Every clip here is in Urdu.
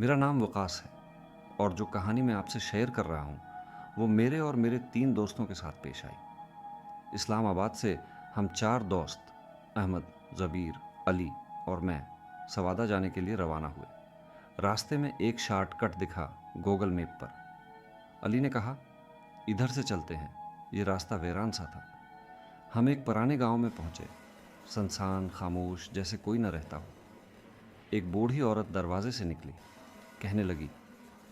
میرا نام وقاص ہے اور جو کہانی میں آپ سے شیئر کر رہا ہوں وہ میرے اور میرے 3 دوستوں کے ساتھ پیش آئی۔ اسلام آباد سے ہم 4 دوست احمد، زبیر، علی اور میں سوادہ جانے کے لیے روانہ ہوئے۔ راستے میں ایک شارٹ کٹ دکھا گوگل میپ پر۔ علی نے کہا ادھر سے چلتے ہیں، یہ راستہ ویران سا تھا۔ ہم ایک پرانے گاؤں میں پہنچے، سنسان خاموش جیسے کوئی نہ رہتا ہو۔ ایک بوڑھی عورت دروازے سے نکلی، کہنے لگی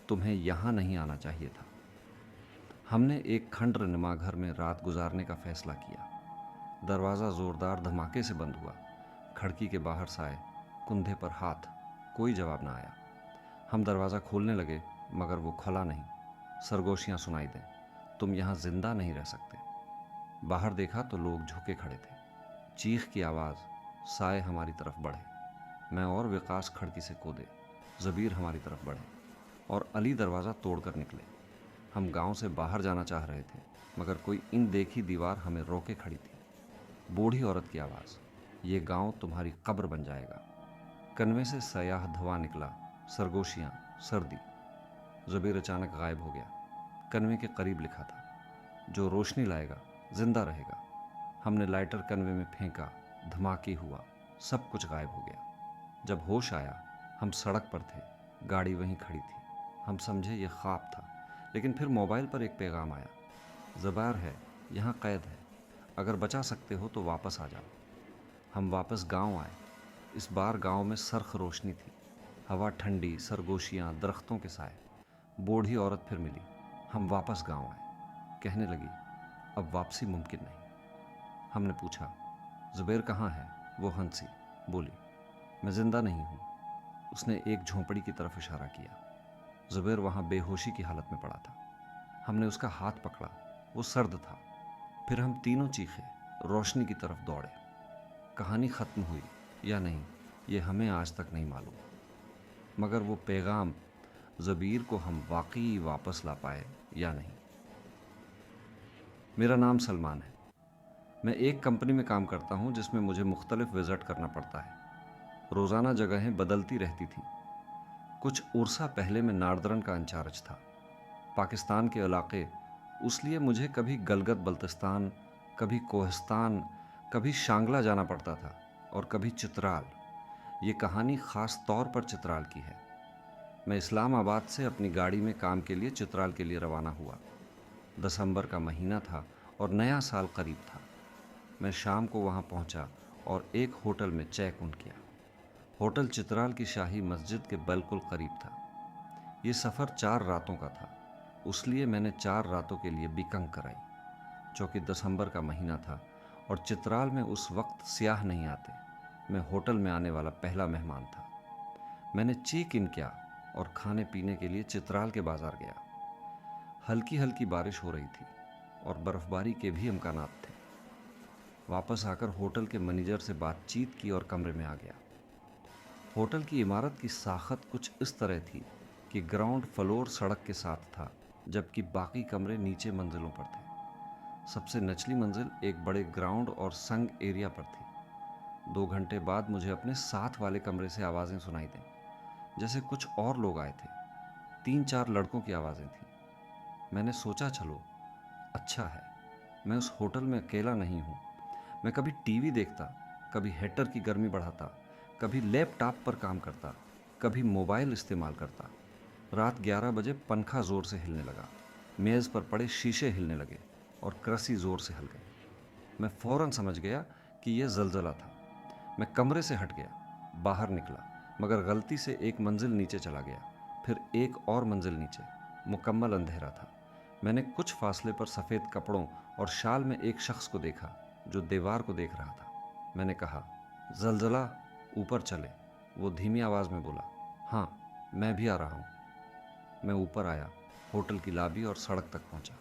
تمہیں یہاں نہیں آنا چاہیے تھا۔ ہم نے ایک کھنڈر نما گھر میں رات گزارنے کا فیصلہ کیا۔ دروازہ زوردار دھماکے سے بند ہوا، کھڑکی کے باہر سائے، کندھے پر ہاتھ، کوئی جواب نہ آیا۔ ہم دروازہ کھولنے لگے مگر وہ کھلا نہیں۔ سرگوشیاں سنائی دیں، تم یہاں زندہ نہیں رہ سکتے۔ باہر دیکھا تو لوگ جھکے کھڑے تھے، چیخ کی آواز، سائے ہماری طرف بڑھے۔ میں اور وقاص کھڑکی سے کودے، زبیر ہماری طرف بڑھے اور علی دروازہ توڑ کر نکلے۔ ہم گاؤں سے باہر جانا چاہ رہے تھے مگر کوئی ان دیکھی دیوار ہمیں روکے کھڑی تھی۔ بوڑھی عورت کی آواز، یہ گاؤں تمہاری قبر بن جائے گا۔ کنویں سے سیاہ دھواں نکلا، سرگوشیاں، سردی۔ زبیر اچانک غائب ہو گیا۔ کنویں کے قریب لکھا تھا جو روشنی لائے گا زندہ رہے گا۔ ہم نے لائٹر کنویں میں پھینکا، دھماکے ہوا، سب کچھ غائب ہو گیا۔ جب ہوش آیا ہم سڑک پر تھے، گاڑی وہیں کھڑی تھی۔ ہم سمجھے یہ خواب تھا، لیکن پھر موبائل پر ایک پیغام آیا، زبیر ہے، یہاں قید ہے، اگر بچا سکتے ہو تو واپس آ جاؤ۔ ہم واپس گاؤں آئے۔ اس بار گاؤں میں سرخ روشنی تھی، ہوا ٹھنڈی، سرگوشیاں، درختوں کے سائے۔ بوڑھی عورت پھر ملی، ہم واپس گاؤں آئے۔ کہنے لگی اب واپسی ممکن نہیں۔ ہم نے پوچھا زبیر کہاں ہے؟ وہ ہنسی، بولی میں زندہ نہیں ہوں۔ اس نے ایک جھونپڑی کی طرف اشارہ کیا۔ زبیر وہاں بے ہوشی کی حالت میں پڑا تھا۔ ہم نے اس کا ہاتھ پکڑا، وہ سرد تھا۔ پھر ہم تینوں چیخے، روشنی کی طرف دوڑے۔ کہانی ختم ہوئی یا نہیں یہ ہمیں آج تک نہیں معلوم، مگر وہ پیغام، زبیر کو ہم واقعی واپس لا پائے یا نہیں۔ میرا نام سلمان ہے۔ میں ایک کمپنی میں کام کرتا ہوں جس میں مجھے مختلف وزٹ کرنا پڑتا ہے۔ روزانہ جگہیں بدلتی رہتی تھیں۔ کچھ عرصہ پہلے میں ناردرن کا انچارج تھا۔ پاکستان کے علاقے، اس لیے مجھے کبھی گلگت بلتستان، کبھی کوہستان، کبھی شانگلہ جانا پڑتا تھا اور کبھی چترال۔ یہ کہانی خاص طور پر چترال کی ہے۔ میں اسلام آباد سے اپنی گاڑی میں کام کے لیے چترال کے لیے روانہ ہوا۔ دسمبر کا مہینہ تھا اور نیا سال قریب تھا۔ میں شام کو وہاں پہنچا اور ایک ہوٹل میں چیک ان کیا۔ ہوٹل چترال کی شاہی مسجد کے بالکل قریب تھا۔ یہ سفر 4 راتوں کا تھا، اس لیے میں نے 4 راتوں کے لیے بکنگ کرائی۔ چونکہ دسمبر کا مہینہ تھا اور چترال میں اس وقت سیاح نہیں آتے، میں ہوٹل میں آنے والا پہلا مہمان تھا۔ میں نے چیک ان کیا اور کھانے پینے کے لیے چترال کے بازار گیا۔ ہلکی ہلکی بارش ہو رہی تھی اور برف باری کے بھی امکانات تھے۔ واپس آ کر ہوٹل کے مینیجر سے بات چیت کی اور کمرے میں آ گیا۔ ہوٹل کی عمارت کی ساخت کچھ اس طرح تھی کہ گراؤنڈ فلور سڑک کے ساتھ تھا، جبکہ باقی کمرے نیچے منزلوں پر تھے۔ سب سے نچلی منزل ایک بڑے گراؤنڈ اور سنگ ایریا پر تھی۔ 2 گھنٹے بعد مجھے اپنے ساتھ والے کمرے سے آوازیں سنائی دیں، جیسے کچھ اور لوگ آئے تھے۔ 3-4 لڑکوں کی آوازیں تھیں۔ میں نے سوچا چلو اچھا ہے، میں اس ہوٹل میں اکیلا نہیں ہوں۔ میں کبھی ٹی وی دیکھتا، کبھی ہیٹر کی گرمی بڑھاتا، کبھی لیپ ٹاپ پر کام کرتا، کبھی موبائل استعمال کرتا۔ رات 11 بجے پنکھا زور سے ہلنے لگا، میز پر پڑے شیشے ہلنے لگے اور کرسی زور سے ہل گئی۔ میں فوراً سمجھ گیا کہ یہ زلزلہ تھا۔ میں کمرے سے ہٹ گیا، باہر نکلا، مگر غلطی سے ایک منزل نیچے چلا گیا، پھر ایک اور منزل نیچے۔ مکمل اندھیرا تھا۔ میں نے کچھ فاصلے پر سفید کپڑوں اور شال میں ایک شخص کو دیکھا جو دیوار کو دیکھ رہا تھا۔ میں نے کہا زلزلہ، اوپر چلے۔ وہ دھیمی آواز میں بولا ہاں میں بھی آ رہا ہوں۔ میں اوپر آیا، ہوٹل کی لابی اور سڑک تک پہنچا،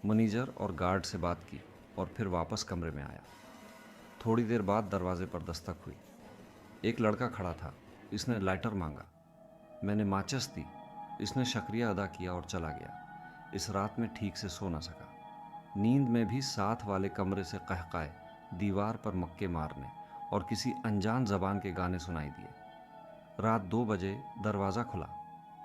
منیجر اور گارڈ سے بات کی اور پھر واپس کمرے میں آیا۔ تھوڑی دیر بعد دروازے پر دستک ہوئی۔ ایک لڑکا کھڑا تھا، اس نے لائٹر مانگا۔ میں نے ماچس دی، اس نے شکریہ ادا کیا اور چلا گیا۔ اس رات میں ٹھیک سے سو نہ سکا۔ نیند میں بھی ساتھ والے کمرے سے قہقہائے، دیوار پر مکے مارنے اور کسی انجان زبان کے گانے سنائی دیے۔ رات 2 بجے دروازہ کھلا،